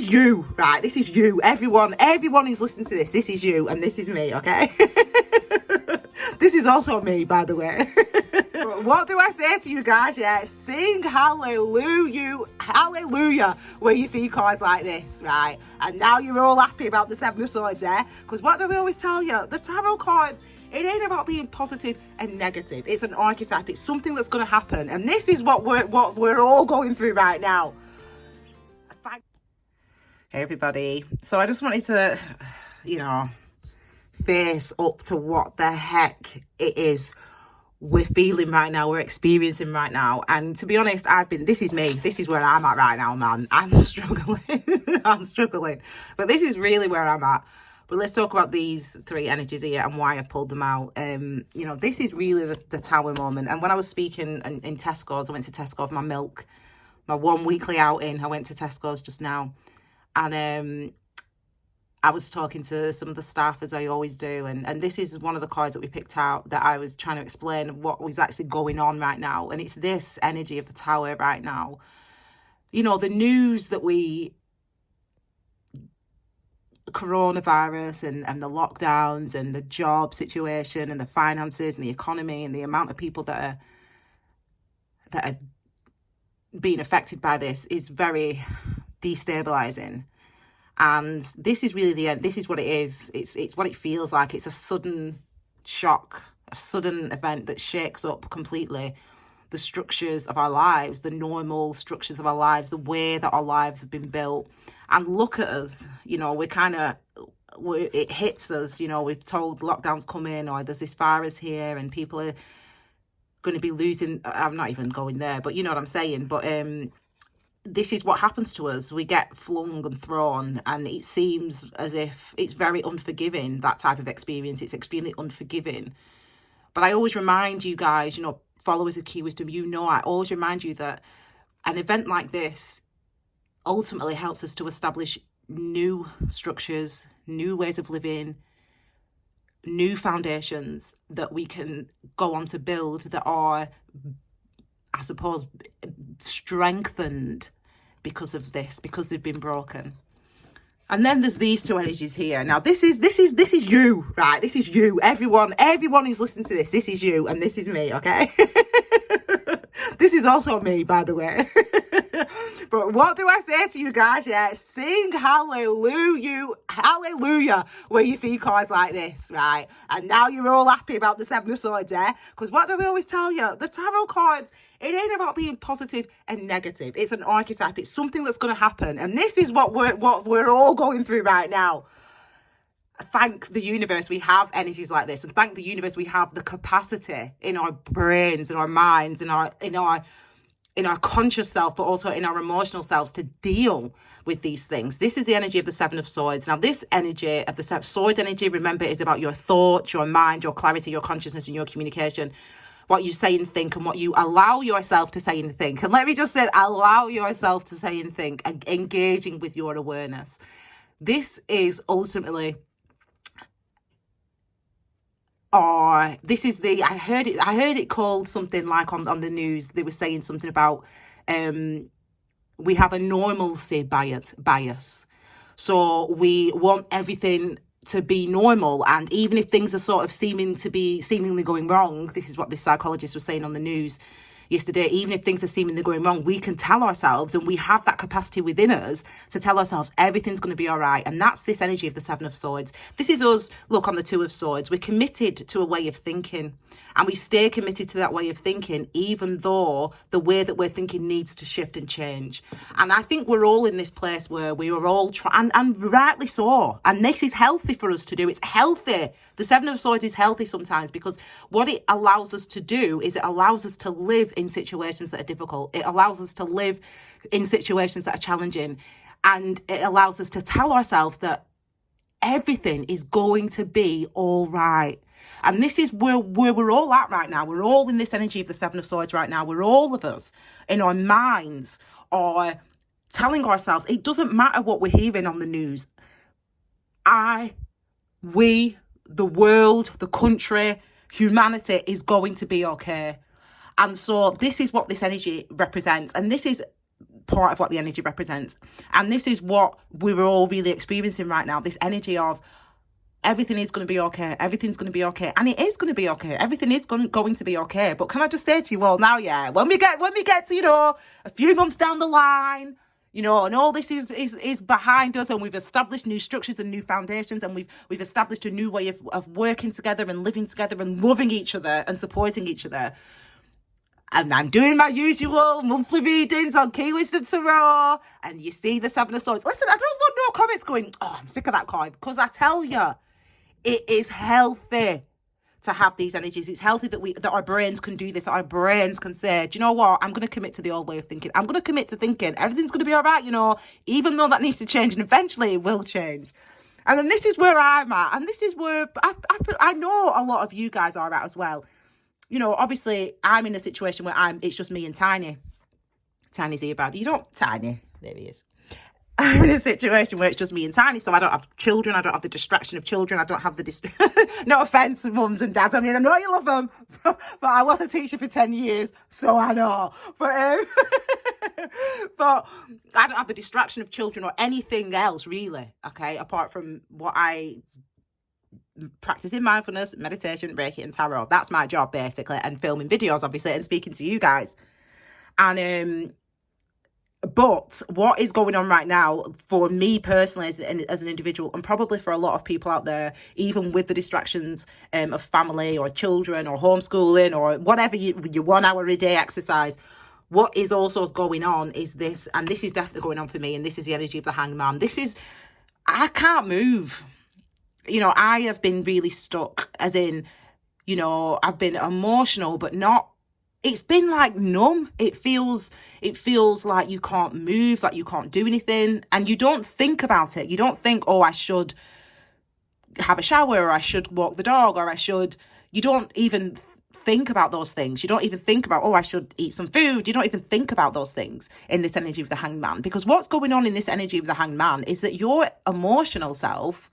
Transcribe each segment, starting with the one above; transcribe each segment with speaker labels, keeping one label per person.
Speaker 1: you, right? This is you. Everyone who's listening to this is you, and this is me, okay? This is also me, by the way. What do I say to you guys? Yeah, sing hallelujah, hallelujah when you see cards like this, right? And now you're all happy about the Seven of Swords, eh? Because what do we always tell you? The tarot cards, it ain't about being positive and negative. It's an archetype. It's something that's going to happen, and this is what we're all going through right now. Hey everybody. So I just wanted to, face up to what the heck it is we're feeling right now, we're experiencing right now. And to be honest, this is me. This is where I'm at right now, man. I'm struggling. I'm struggling. But this is really where I'm at. But let's talk about these three energies here and why I pulled them out. This is really the Tower moment. And when I was speaking in Tesco's, I went to Tesco for my milk, my one weekly outing. I went to Tesco's just now. And I was talking to some of the staff, as I always do, and this is one of the cards that we picked out that I was trying to explain what was actually going on right now. And it's this energy of the Tower right now. The news that coronavirus and the lockdowns and the job situation and the finances and the economy and the amount of people that are being affected by this is very destabilizing. And this is really the end. This is what it is. It's what it feels like. It's a sudden shock, a sudden event that shakes up completely the structures of our lives, the normal structures of our lives, the way that our lives have been built. And look at us, it hits us, we're told lockdown's coming, or there's this virus here and people are going to be losing. I'm not even going there, but you know what I'm saying. But this is what happens to us. We get flung and thrown, and it seems as if it's very unforgiving, that type of experience. It's extremely unforgiving. But I always remind you guys, followers of Key Wisdom, I always remind you that an event like this ultimately helps us to establish new structures, new ways of living, new foundations that we can go on to build that are, I suppose, strengthened because of this, because they've been broken. And then there's these two energies here. Now this is you, right? This is you. Everyone who's listening to this is you, and this is me, okay? This is also me, by the way. But what do I say to you guys? Yeah, sing hallelujah, hallelujah when you see cards like this, right? And now you're all happy about the Seven of Swords, eh? Because what do we always tell you? The tarot cards, it ain't about being positive and negative. It's an archetype. It's something that's going to happen. And this is what we're all going through right now. Thank the universe we have energies like this, and thank the universe we have the capacity in our brains, in our minds, in our conscious self, but also in our emotional selves to deal with these things. This is the energy of the Seven of Swords. Now, this energy of the Sword energy, remember, is about your thoughts, your mind, your clarity, your consciousness, and your communication. What you say and think, and what you allow yourself to say and think. And let me just say, allow yourself to say and think, and engaging with your awareness. This is ultimately, I heard it called something like on the news. They were saying something about we have a normalcy bias. So we want everything to be normal, and even if things are sort of seemingly going wrong, this is what this psychologist was saying on the news yesterday, even if things are seemingly going wrong, we can tell ourselves, and we have that capacity within us to tell ourselves everything's going to be all right. And that's this energy of the Seven of Swords. This is us, look, on the Two of Swords. We're committed to a way of thinking, and we stay committed to that way of thinking, even though the way that we're thinking needs to shift and change. And I think we're all in this place where we are all trying, and rightly so. And this is healthy for us to do. It's healthy. The Seven of Swords is healthy sometimes, because what it allows us to do is it allows us to live in situations that are difficult. It allows us to live in situations that are challenging. And it allows us to tell ourselves that everything is going to be all right. And this is where we're all at right now. We're all in this energy of the Seven of Swords right now. We're all of us in our minds are telling ourselves, it doesn't matter what we're hearing on the news. We, the world, the country, humanity is going to be okay. And so this is what this energy represents. And this is part of what the energy represents. And this is what we're all really experiencing right now, this energy of everything is going to be okay. Everything's going to be okay. And it is going to be okay. Everything is going to be okay. But can I just say to you all now, yeah, when we get to, you know, a few months down the line, you know, and all this is behind us, and we've established new structures and new foundations, and we've established a new way of working together and living together and loving each other and supporting each other. And I'm doing my usual monthly readings on Key Wisdom Tarot, and you see the Seven of Swords. Listen, I don't want no comments going, oh, I'm sick of that card, because I tell you, it is healthy to have these energies. It's healthy that our brains can do this, that our brains can say, do you know what, I'm going to commit to the old way of thinking. I'm going to commit to thinking everything's going to be all right, you know, even though that needs to change, and eventually it will change. And then this is where I'm at, and this is where I know a lot of you guys are at as well. You know, obviously, I'm in a situation where it's just me and Tiny. Tiny's here, bad. You don't, Tiny. There he is. I'm in a situation where it's just me and Tiny, so I don't have children. I don't have the distraction of children. I don't have no offence, mums and dads. I mean, I know you love them, but I was a teacher for 10 years, so I know. But but I don't have the distraction of children or anything else, really, okay, apart from what I practicing mindfulness, meditation, Reiki and tarot. That's my job, basically, and filming videos, obviously, and speaking to you guys. And but what is going on right now for me personally as an individual, and probably for a lot of people out there, even with the distractions of family or children or homeschooling or whatever, your 1 hour a day exercise, what is also going on is this, and this is definitely going on for me, and this is the energy of the Hanged Man. I can't move. You know, I have been really stuck, as in, you know, I've been emotional, but not, it's been like numb. It feels like you can't move, like you can't do anything. And you don't think about it. You don't think, oh, I should have a shower, or I should walk the dog, or you don't even think about those things. You don't even think about, oh, I should eat some food. You don't even think about those things in this energy of the Hanged Man. Because what's going on in this energy of the Hanged Man is that your emotional self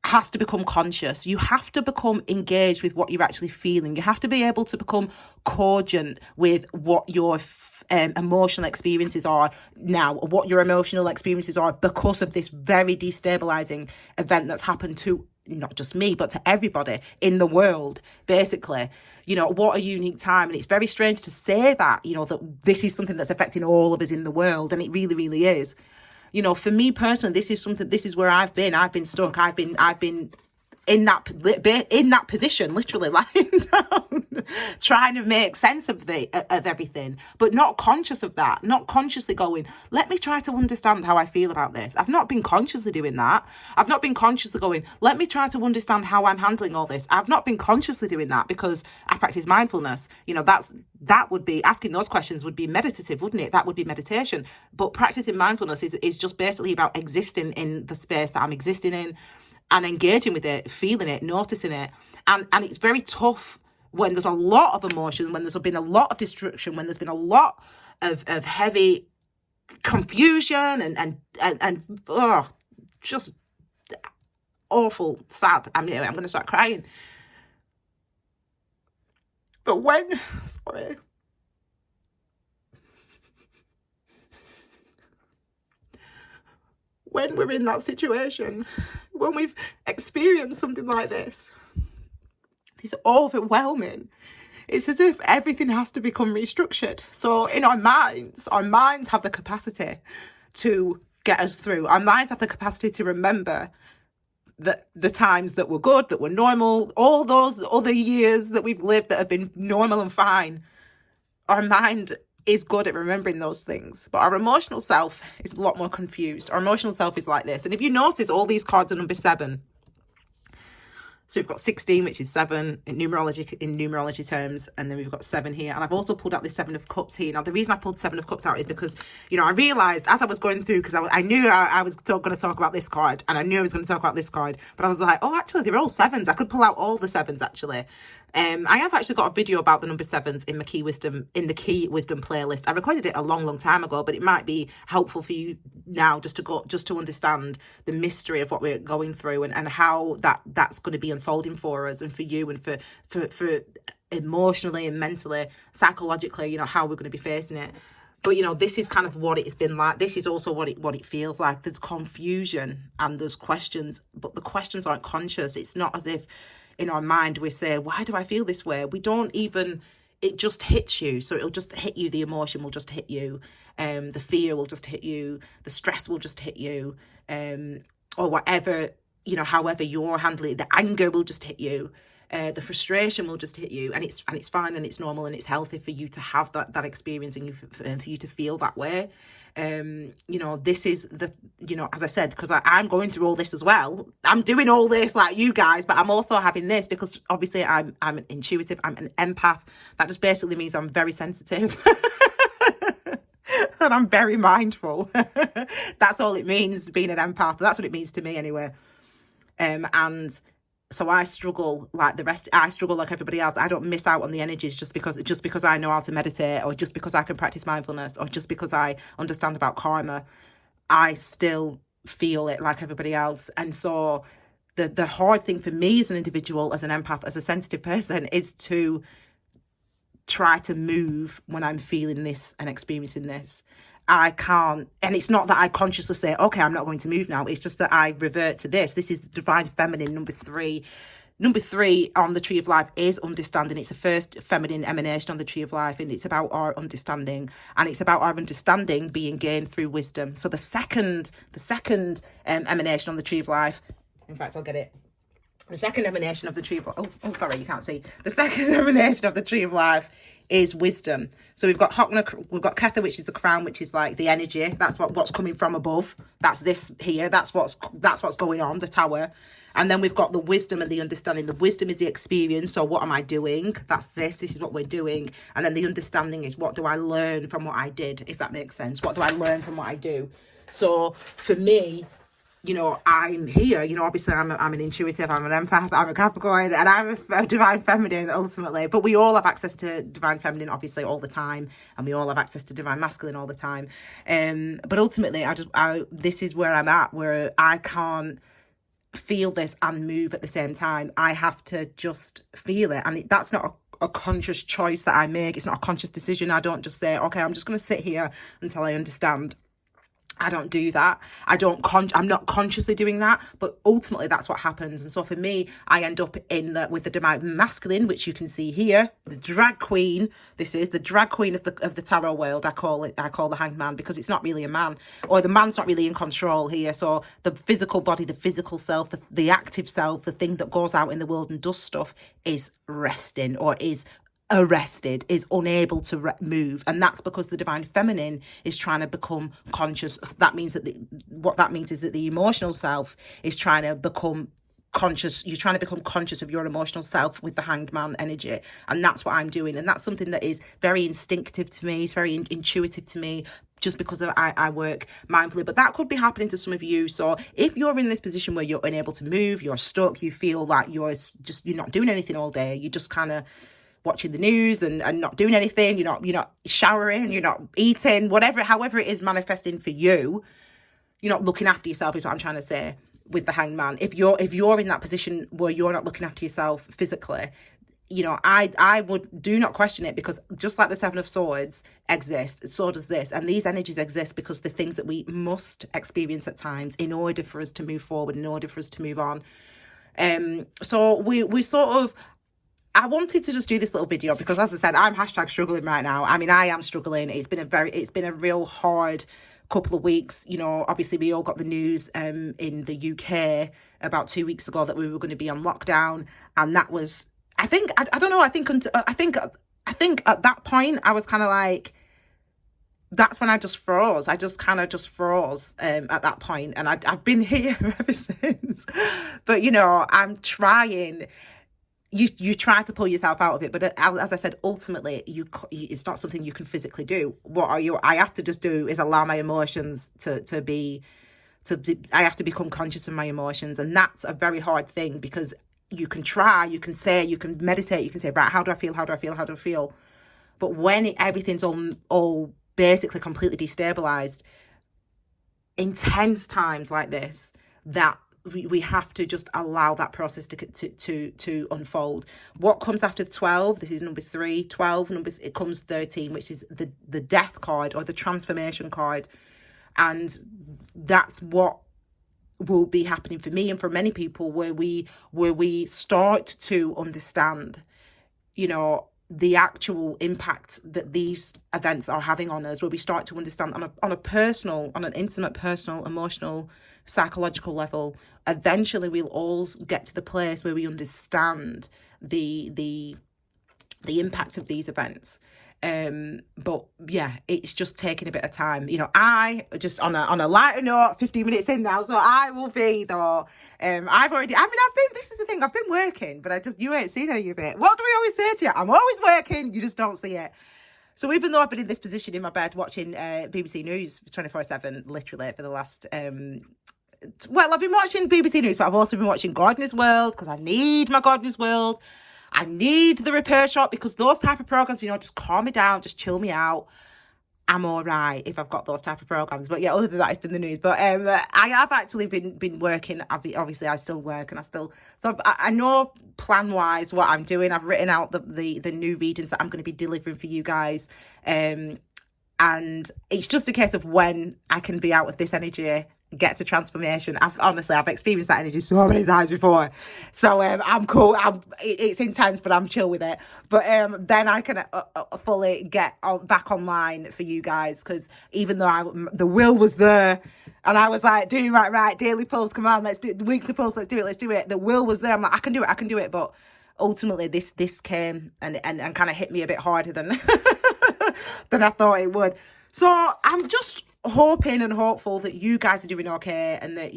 Speaker 1: has to become conscious. You have to become engaged with what you're actually feeling. You have to be able to become cogent with what your emotional experiences are now, or what your emotional experiences are because of this very destabilizing event that's happened to not just me, but to everybody in the world, basically. You know, what a unique time. And it's very strange to say that, you know, that this is something that's affecting all of us in the world. And it really, really is. You know, for me personally, this is where I've been stuck. I've been in that position, literally lying down, trying to make sense of everything, but not conscious of that, not consciously going, let me try to understand how I feel about this. I've not been consciously doing that. I've not been consciously going, let me try to understand how I'm handling all this. I've not been consciously doing that because I practice mindfulness. You know, that would be, asking those questions would be meditative, wouldn't it? That would be meditation. But practicing mindfulness is just basically about existing in the space that I'm existing in, and engaging with it, feeling it, noticing it. And it's very tough when there's a lot of emotion, when there's been a lot of destruction, when there's been a lot of heavy confusion and just awful, sad. I'm going to start crying. But when we're in that situation, when we've experienced something like this, it's overwhelming. It's as if everything has to become restructured. So in our minds have the capacity to get us through. Our minds have the capacity to remember that the times that were good, that were normal, all those other years that we've lived that have been normal and fine. Our mind is good at remembering those things, but our emotional self is a lot more confused. Our emotional self is like this. And if you notice, all these cards are number 7. So we've got 16, which is 7 in numerology terms, and then we've got 7 here. And I've also pulled out the 7 of Cups here. Now, the reason I pulled 7 of Cups out is because, you know, I realised as I was going through, because I knew I was going to talk about this card, and I knew I was going to talk about this card, but I was like, oh, actually, they're all 7s. I could pull out all the 7s, actually. I have actually got a video about the number 7s in the Key Wisdom playlist. I recorded it a long time ago, but it might be helpful for you now just to understand the mystery of what we're going through and how that's going to be unfolding for us and for you and for emotionally and mentally, psychologically, you know, how we're going to be facing it. But this is kind of what it's been like. This is also what it feels like. There's confusion and there's questions, but the questions aren't conscious. It's not as if in our mind we say, why do I feel this way? We don't even, it just hits you. So it'll just hit you. The emotion will just hit you. The fear will just hit you. The stress will just hit you. Or whatever, however you're handling it. The anger will just hit you. The frustration will just hit you, and it's fine, and it's normal, and it's healthy for you to have that experience, and for you to feel that way. This is as I said, because I'm going through all this as well. I'm doing all this like you guys, but I'm also having this because obviously I'm an intuitive, I'm an empath. That just basically means I'm very sensitive. And I'm very mindful. That's all it means, being an empath. That's what it means to me anyway. And so I struggle like the rest. I struggle like everybody else. I don't miss out on the energies just because I know how to meditate, or just because I can practice mindfulness, or just because I understand about karma. I still feel it like everybody else. And so the hard thing for me as an individual, as an empath, as a sensitive person, is to try to move when I'm feeling this and experiencing this. I can't, and it's not that I consciously say, okay, I'm not going to move now. It's just that I revert to this. This is the divine feminine, number 3. Number 3 on the tree of life is understanding. It's the first feminine emanation on the tree of life, and it's about our understanding, and it's about our understanding being gained through wisdom. So the second emanation on the tree of life, in fact, I'll get it. The second emanation of the tree of life, sorry, you can't see. The second emanation of the tree of life is wisdom. So we've got Hokna, we've got Ketha, which is the crown, which is like the energy. That's what's coming from above. That's this here. That's what's going on, the tower. And then we've got the wisdom and the understanding. The wisdom is the experience. So what am I doing? That's this. This is what we're doing. And then the understanding is, what do I learn from what I did, if that makes sense? What do I learn from what I do? So for me, I'm here, obviously I'm an intuitive, I'm an empath, I'm a Capricorn, and I'm a divine feminine ultimately. But we all have access to divine feminine, obviously, all the time. And we all have access to divine masculine all the time. But ultimately, this is where I'm at, where I can't feel this and move at the same time. I have to just feel it. And that's not a conscious choice that I make. It's not a conscious decision. I don't just say, okay, I'm just going to sit here until I understand. I don't do that. I'm not consciously doing that, but ultimately that's what happens. And so for me, I end up with the divine masculine, which you can see here, the drag queen. This is the drag queen of the tarot world. I call the hanged man, because it's not really a man, or the man's not really in control here. So the physical body, the physical self, the active self, the thing that goes out in the world and does stuff, is resting, or is arrested, is unable to move. And that's because the divine feminine is trying to become conscious. That means that what that means is that the emotional self is trying to become conscious. You're trying to become conscious of your emotional self with the hanged man energy. And that's what I'm doing. And that's something that is very instinctive to me. It's very intuitive to me, just because I work mindfully. But that could be happening to some of you. So if you're in this position where you're unable to move, you're stuck, you feel like you're not doing anything all day, you're just kind of watching the news and not doing anything, you're not showering, you're not eating, however it is manifesting for you, you're not looking after yourself, is what I'm trying to say with the hanged man. If you're in that position where you're not looking after yourself physically, I would do not question it, because just like the Seven of Swords exists, so does this. And these energies exist because the things that we must experience at times in order for us to move forward, in order for us to move on. So we sort of, I wanted to just do this little video because, as I said, I'm #struggling right now. I mean, I am struggling. It's been a real hard couple of weeks. Obviously we all got the news in the UK about 2 weeks ago that we were going to be on lockdown, and that was, I think at that point I was kind of like, that's when I just froze. I just kind of froze at that point, and I've been here ever since. But I'm trying. You try to pull yourself out of it, but as I said, ultimately it's not something you can physically do. I have to just do is allow my emotions to I have to become conscious of my emotions, and that's a very hard thing, because you can try, you can say, you can meditate, you can say, right, how do I feel? But when everything's all basically completely destabilized, intense times like this, that we have to just allow that process to unfold. What comes after 12? This is number 3. 12, it comes 13, which is the death card or the transformation card. And that's what will be happening for me and for many people, where we start to understand, you know, the actual impact that these events are having on us, where we start to understand on an intimate, personal, emotional, psychological level. Eventually we'll all get to the place where we understand the impact of these events. But yeah, it's just taking a bit of time. You know, I just on a lighter note, 15 minutes in now, so I will be though. This is the thing, I've been working, but you ain't seen any of it. What do we always say to you? I'm always working, you just don't see it. So even though I've been in this position in my bed watching BBC News 24/7, literally for the last I've been watching BBC News, but I've also been watching Gardener's World, because I need my Gardener's World. I need the Repair Shop, because those type of programs, you know, just calm me down, just chill me out. I'm all right if I've got those type of programs. But yeah, other than that, it's been the news. But I have actually been working. Obviously, I still work, and I know plan-wise what I'm doing. I've written out the new readings that I'm going to be delivering for you guys. And it's just a case of when I can be out of this energy, get to transformation. I've experienced that energy so many times before, so I'm cool. It's intense, but I'm chill with it. But then I can fully get back online for you guys, because even though the will was there, and I was like, doing right, daily pulse, come on, let's do it, the weekly pulse, let's do it. The will was there. I'm like, I can do it. But ultimately, this came and kind of hit me a bit harder than than I thought it would. So I'm just hoping and hopeful that you guys are doing okay, and that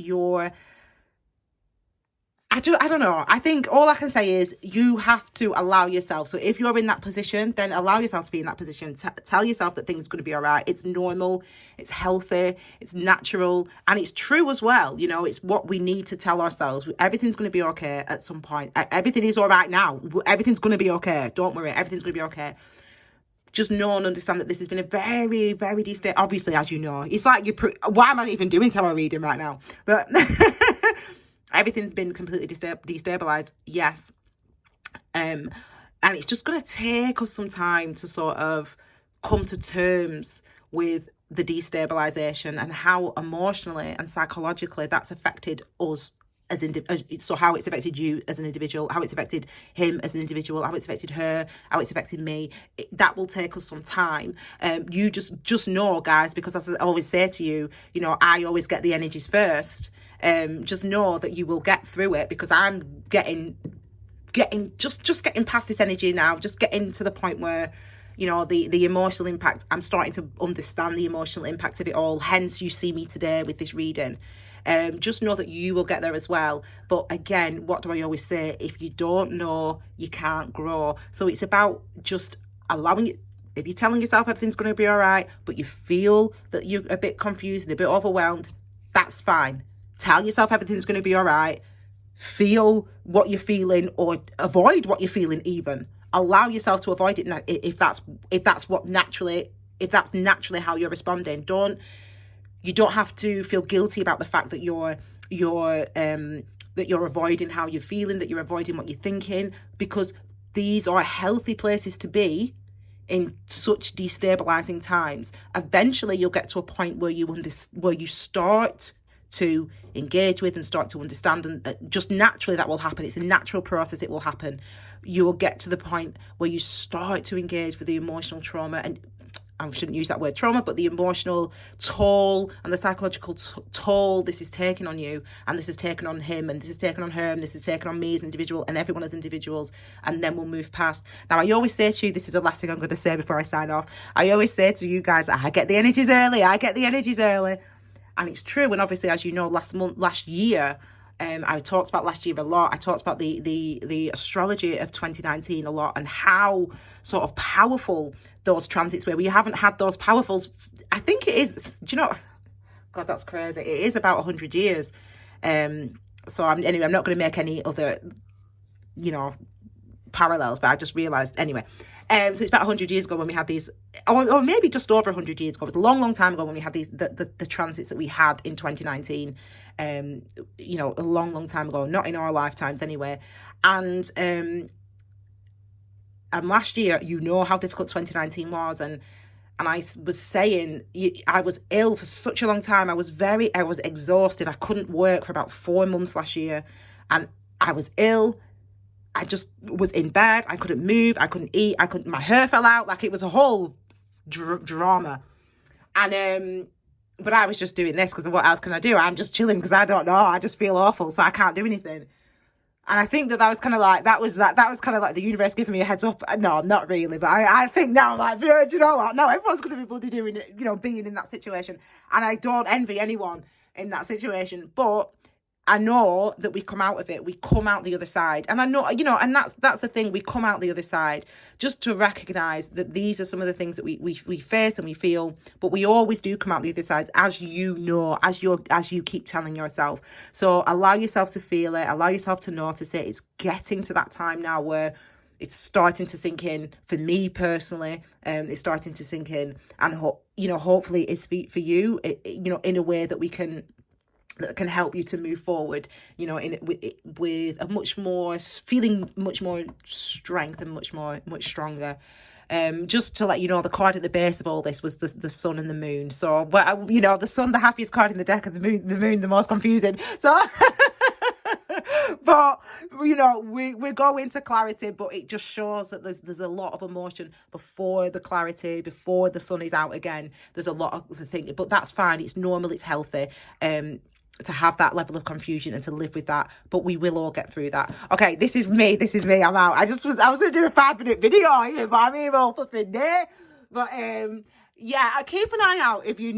Speaker 1: I don't know. I think all I can say is you have to allow yourself. So if you're in that position, then allow yourself to be in that position. Tell yourself that things are going to be all right. It's normal, it's healthy, it's natural, and it's true as well. You know, it's what we need to tell ourselves. Everything's going to be okay at some point. Everything is all right now. Everything's going to be okay. Don't worry. Everything's going to be okay. Just know and understand that this has been a very, very obviously, as you know, it's like why am I even doing tarot reading right now? But everything's been completely destabilized, yes. And it's just going to take us some time to sort of come to terms with the destabilization and how emotionally and psychologically that's affected us so how it's affected you as an individual, how it's affected him as an individual, how it's affected her, how it's affected me. That will take us some time. You just know, guys, because as I always say to you, you know, I always get the energies first. Just know that you will get through it, because I'm getting past this energy now, just getting to the point where, you know, the emotional impact, I'm starting to understand the emotional impact of it all. Hence, you see me today with this reading. Just know that you will get there as well. But again, what do I always say? If you don't know, you can't grow. So it's about just allowing it. If you're telling yourself everything's going to be all right, but you feel that you're a bit confused and a bit overwhelmed, that's fine. Tell yourself everything's going to be all right. Feel what you're feeling, or avoid what you're feeling even. Allow yourself to avoid it if that's naturally how you're responding. You don't have to feel guilty about the fact that you're avoiding how you're feeling, that you're avoiding what you're thinking, because these are healthy places to be in such destabilizing times. Eventually, you'll get to a point where you start to engage with and start to understand, and just naturally that will happen. It's a natural process. It will happen. You will get to the point where you start to engage with the emotional trauma, and I shouldn't use that word trauma, but the emotional toll and the psychological toll this is taking on you, and this is taken on him, and this is taken on her, and this is taken on me as an individual, and everyone as individuals, and then we'll move past. Now, I always say to you, this is the last thing I'm going to say before I sign off, I always say to you guys, I get the energies early, and it's true. And obviously, as you know, last year, I talked about last year a lot. I talked about the astrology of 2019 a lot, and how sort of powerful those transits were. We haven't had those powerfuls. I think it is, do you know, God, that's crazy. It is about 100 years. So I'm not going to make any other, you know, parallels, but I just realised anyway. So it's about 100 years ago when we had these, or maybe just over 100 years ago. It was a long, long time ago when we had these the transits that we had in 2019. You know, a long, long time ago, not in our lifetimes anyway. And last year, you know how difficult 2019 was, and I was saying, I was ill for such a long time. I was exhausted. I couldn't work for about 4 months last year, and I was ill. I just was in bed. I couldn't move. I couldn't eat. My hair fell out. Like, it was a whole drama. And, but I was just doing this because what else can I do? I'm just chilling because I don't know. I just feel awful. So I can't do anything. And I think that was kind of like, that was kind of like the universe giving me a heads up. No, not really. But I think now, like, do you know what? No, everyone's going to be bloody doing it, you know, being in that situation. And I don't envy anyone in that situation. But I know that we come out of it. We come out the other side. And I know, you know, and that's the thing. We come out the other side just to recognise that these are some of the things that we face and we feel. But we always do come out the other side, as you know, as you keep telling yourself. So allow yourself to feel it. Allow yourself to notice it. It's getting to that time now where it's starting to sink in. For me personally, it's starting to sink in. And, you know, hopefully it's for you, you know, in a way that that can help you to move forward, you know, with a much more, feeling much more strength and much stronger. Just to let you know, the card at the base of all this was the sun and the moon. So, you know, the sun, the happiest card in the deck, and the moon, the most confusing. So, but, you know, we go into clarity, but it just shows that there's a lot of emotion before the clarity, before the sun is out again. There's a lot of the thing, but that's fine. It's normal. It's healthy. To have that level of confusion and to live with that, but we will all get through that. Okay, this is me, I'm out. I was going to do a 5-minute video here, but I'm here all flipping day. But yeah, keep an eye out. If you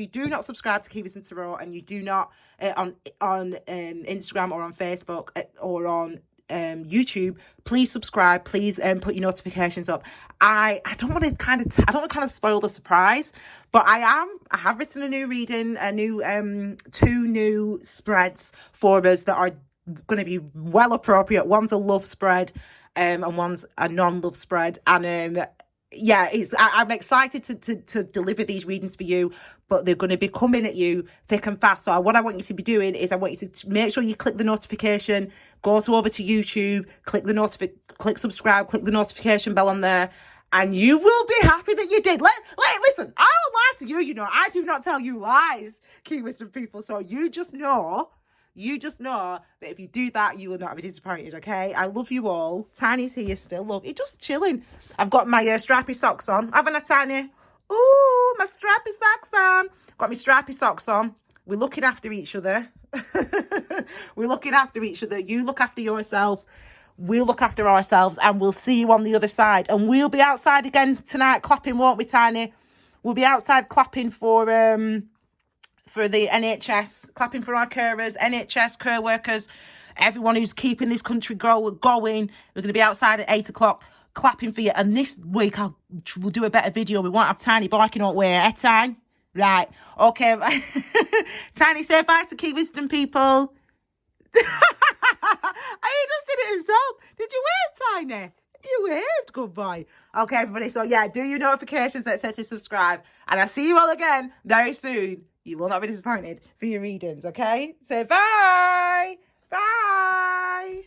Speaker 1: do not subscribe to Key Wisdom Tarot, and you do not on Instagram or on Facebook or on YouTube, please subscribe. Please put your notifications up. I don't want to kind of spoil the surprise, but I have written a new reading, two new spreads for us that are going to be well appropriate. One's a love spread, and one's a non-love spread, and yeah, I'm excited to deliver these readings for you, but they're going to be coming at you thick and fast. So what I want you to be doing is I want you to make sure you click the notification, go over to YouTube, click subscribe, click the notification bell on there, and you will be happy that you did. Listen, I don't lie to you, you know. I do not tell you lies, Key Wisdom people. So you just know that if you do that, you will not be disappointed, okay? I love you all. Tiny's here still. Look, he's just chilling. I've got my strappy socks on. Haven't I, Tiny? Ooh, my strappy socks on. Got my strappy socks on. We're looking after each other. We're looking after each other. You look after yourself. We'll look after ourselves, and we'll see you on the other side. And we'll be outside again tonight clapping, won't we, Tiny? We'll be outside clapping for the NHS, clapping for our carers, NHS, care workers, everyone who's keeping this country going. We're going to be outside at 8 o'clock clapping for you. And this week we'll do a better video. We won't have Tiny barking all the way. Tiny? Right. Okay. Tiny, say bye to Key Wisdom people. He just did it himself. Did you wave, Tiny? You waved, good boy. Okay, everybody. So yeah, do your notifications, etc. Subscribe, and I'll see you all again very soon. You will not be disappointed for your readings. Okay, say bye. Bye.